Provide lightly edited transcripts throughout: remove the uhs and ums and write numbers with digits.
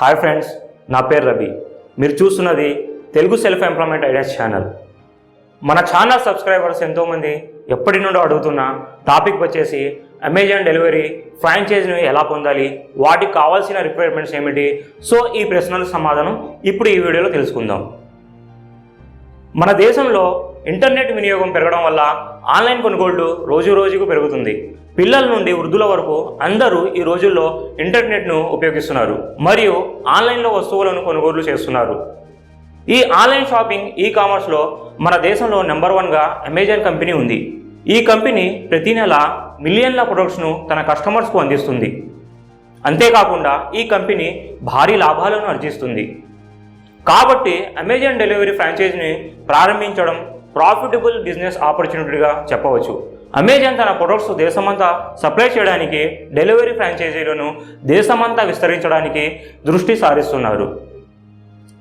Hi friends, నా పేరు రవి. మీరు చూస్తున్నది Telugu self employment ideas channel. మన ఛానల్ సబ్స్క్రైబర్స్ ఎంతోమంది ఎప్పటి నుండో అడుగుతున్న టాపిక్ వచ్చేసి అమెజాన్ డెలివరీ ఫ్రాంచైజీని ఎలా పొందాలి, వాటికి కావాల్సిన రిక్వైర్మెంట్స్ ఏమిటి. సో ఈ ప్రశ్నలకు సమాధానం ఇప్పుడు ఈ వీడియోలో తెలుసుకుందాం. మన దేశంలో ఇంటర్నెట్ వినియోగం పెరగడం వల్ల ఆన్లైన్ కొనుగోళ్లు రోజు రోజుకు పెరుగుతుంది. పిల్లల నుండి వృద్ధుల వరకు అందరూ ఈ రోజుల్లో ఇంటర్నెట్ను ఉపయోగిస్తున్నారు మరియు ఆన్లైన్లో వస్తువులను కొనుగోలు చేస్తున్నారు. ఈ ఆన్లైన్ షాపింగ్ ఈ కామర్స్లో మన దేశంలో నెంబర్ 1గా అమెజాన్ కంపెనీ ఉంది. ఈ కంపెనీ ప్రతి నెల మిలియన్ల ప్రొడక్ట్స్ను తన కస్టమర్స్కు అందిస్తుంది. అంతేకాకుండా ఈ కంపెనీ భారీ లాభాలను ఆర్జిస్తుంది. కాబట్టి అమెజాన్ డెలివరీ ఫ్రాంచైజీని ప్రారంభించడం ప్రాఫిటబుల్ బిజినెస్ ఆపర్చునిటీగా చెప్పవచ్చు. అమెజాన్ తన ప్రొడక్ట్స్ దేశమంతా సప్లై చేయడానికి డెలివరీ ఫ్రాంచైజీలను దేశమంతా విస్తరించడానికి దృష్టి సారిస్తున్నారు.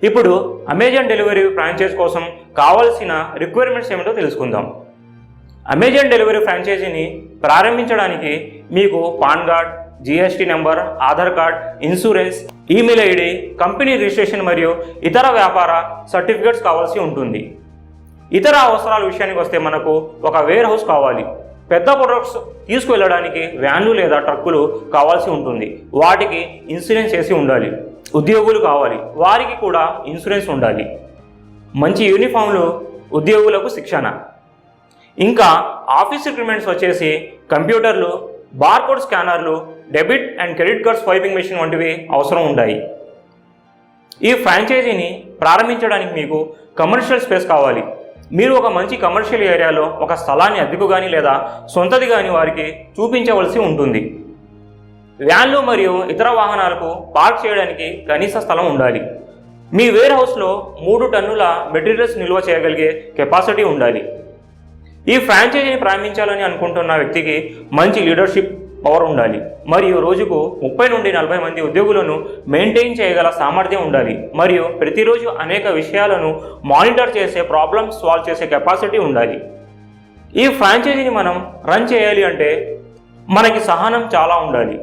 ఇప్పుడు అమెజాన్ డెలివరీ ఫ్రాంచైజ్ కోసం కావాల్సిన రిక్వైర్మెంట్స్ ఏమిటో తెలుసుకుందాం. అమెజాన్ డెలివరీ ఫ్రాంచైజీని ప్రారంభించడానికి మీకు pan card, GST number, Aadhaar card, insurance, email ID, company registration మరియు ఇతర వ్యాపార సర్టిఫికేట్స్ కావాల్సి ఉంటుంది. ఇతర అవసరాల విషయానికి వస్తే మనకు ఒక వేర్ హౌస్ కావాలి. పెద్ద ప్రొడక్ట్స్ తీసుకువెళ్ళడానికి వ్యాన్లు లేదా ట్రక్కులు కావాల్సి ఉంటుంది. వాటికి ఇన్సూరెన్స్ చేసి ఉండాలి. ఉద్యోగులు కావాలి, వారికి కూడా ఇన్సూరెన్స్ ఉండాలి. మంచి యూనిఫామ్లు, ఉద్యోగులకు శిక్షణ. ఇంకా ఆఫీస్ రిక్రూట్మెంట్స్ వచ్చేసి కంప్యూటర్లు, బార్కోడ్ స్కానర్లు, debit and credit card swiping machine వంటివి అవసరం ఉంటాయి. ఈ ఫ్రాంచైజీని ప్రారంభించడానికి మీకు కమర్షియల్ స్పేస్ కావాలి. మీరు ఒక మంచి కమర్షియల్ ఏరియాలో ఒక స్థలాన్ని అద్దెకు కానీ లేదా సొంతది కానీ వారికి చూపించవలసి ఉంటుంది. వ్యాన్లు మరియు ఇతర వాహనాలకు పార్క్ చేయడానికి కనీస స్థలం ఉండాలి. మీ వేర్ హౌస్లో 3 టన్నుల మెటీరియల్స్ నిల్వ చేయగలిగే కెపాసిటీ ఉండాలి. ఈ ఫ్రాంచైజీని ప్రారంభించాలని అనుకుంటున్న వ్యక్తికి మంచి లీడర్షిప్ పవర్ ఉండాలి మరియు రోజుకు 30 నుండి 40 మంది ఉద్యోగులను మెయింటైన్ చేయగల సామర్థ్యం ఉండాలి మరియు ప్రతిరోజు అనేక విషయాలను మానిటర్ చేసే ప్రాబ్లమ్స్ సాల్వ్ చేసే కెపాసిటీ ఉండాలి. ఈ ఫ్రాంచైజీని మనం రన్ చేయాలి అంటే మనకి సహనం చాలా ఉండాలి.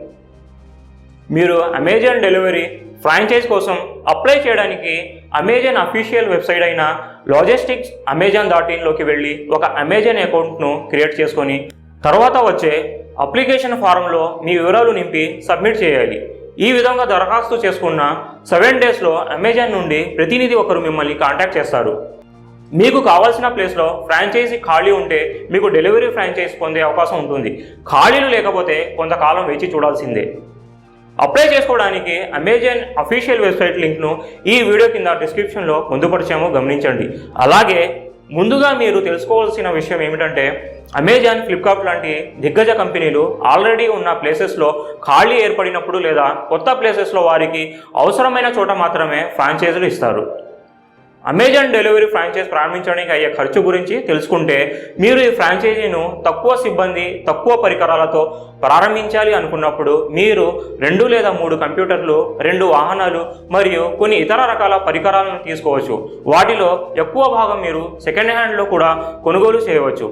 మీరు అమెజాన్ డెలివరీ ఫ్రాంచైజ్ కోసం అప్లై చేయడానికి అమెజాన్ అఫీషియల్ వెబ్సైట్ అయిన లాజిస్టిక్స్ amazon.in వెళ్ళి ఒక అమెజాన్ అకౌంట్ను క్రియేట్ చేసుకొని తర్వాత వచ్చే అప్లికేషన్ ఫారంలో మీ వివరాలు నింపి సబ్మిట్ చేయాలి. ఈ విధంగా దరఖాస్తు చేసుకున్న 7 డేస్లో అమెజాన్ నుండి ప్రతినిధి ఒకరు మిమ్మల్ని కాంటాక్ట్ చేస్తారు. మీకు కావాల్సిన ప్లేస్లో ఫ్రాంచైజీ ఖాళీ ఉంటే మీకు డెలివరీ ఫ్రాంచైజ్ పొందే అవకాశం ఉంటుంది. ఖాళీలు లేకపోతే కొంతకాలం వేచి చూడాల్సిందే. అప్లై చేసుకోవడానికి అమెజాన్ అఫీషియల్ వెబ్సైట్ లింక్ను ఈ వీడియో కింద డిస్క్రిప్షన్లో పొందుపరిచాము, గమనించండి. అలాగే ముందుగా మీరు తెలుసుకోవాల్సిన విషయం ఏమిటంటే అమెజాన్, ఫ్లిప్కార్ట్ లాంటి దిగ్గజ కంపెనీలు ఆల్రెడీ ఉన్న ప్లేసెస్లో ఖాళీ ఏర్పడినప్పుడు లేదా కొత్త ప్లేసెస్లో వారికి అవసరమైన చోట మాత్రమే ఫ్రాంచైజీలు ఇస్తారు. అమెజాన్ డెలివరీ ఫ్రాంచైజ్ ప్రారంభించడానికి అయ్యే ఖర్చు గురించి తెలుసుకుంటే మీరు ఈ ఫ్రాంచైజీను తక్కువ సిబ్బంది, తక్కువ పరికరాలతో ప్రారంభించాలి అనుకున్నప్పుడు మీరు 2 లేదా 3 కంప్యూటర్లు, 2 వాహనాలు మరియు కొన్ని ఇతర రకాల పరికరాలను తీసుకోవచ్చు. వాటిలో ఎక్కువ భాగం మీరు సెకండ్ హ్యాండ్లో కూడా కొనుగోలు చేయవచ్చు.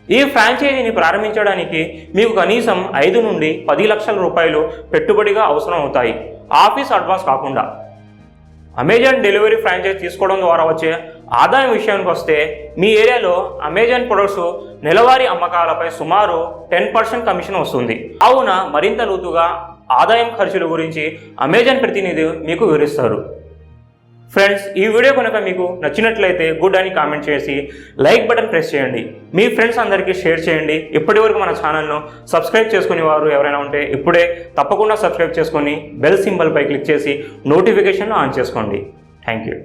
ఈ ఫ్రాంచైజీని ప్రారంభించడానికి మీకు కనీసం 5 నుండి 10 లక్షల రూపాయలు పెట్టుబడిగా అవసరం అవుతాయి, ఆఫీస్ అడ్వాన్స్ కాకుండా. అమెజాన్ డెలివరీ ఫ్రాంచైజ్ తీసుకోవడం ద్వారా వచ్చే ఆదాయం విషయానికి వస్తే మీ ఏరియాలో అమెజాన్ ప్రొడక్ట్స్ నెలవారీ అమ్మకాలపై సుమారు 10% కమిషన్ వస్తుంది. కావున మరింత లోతుగా ఆదాయం, ఖర్చుల గురించి అమెజాన్ ప్రతినిధి మీకు వివరిస్తారు. ఫ్రెండ్స్, ఈ వీడియో కనుక మీకు నచ్చినట్లయితే గుడ్ అని కామెంట్ చేసి లైక్ బటన్ ప్రెస్ చేయండి. మీ ఫ్రెండ్స్ అందరికీ షేర్ చేయండి. ఇప్పటివరకు మన ఛానల్ను సబ్స్క్రైబ్ చేసుకునే వారు ఎవరైనా ఉంటే ఇప్పుడే తప్పకుండా సబ్స్క్రైబ్ చేసుకొని బెల్ సింబల్పై క్లిక్ చేసి నోటిఫికేషన్ను ఆన్ చేసుకోండి. Thank you.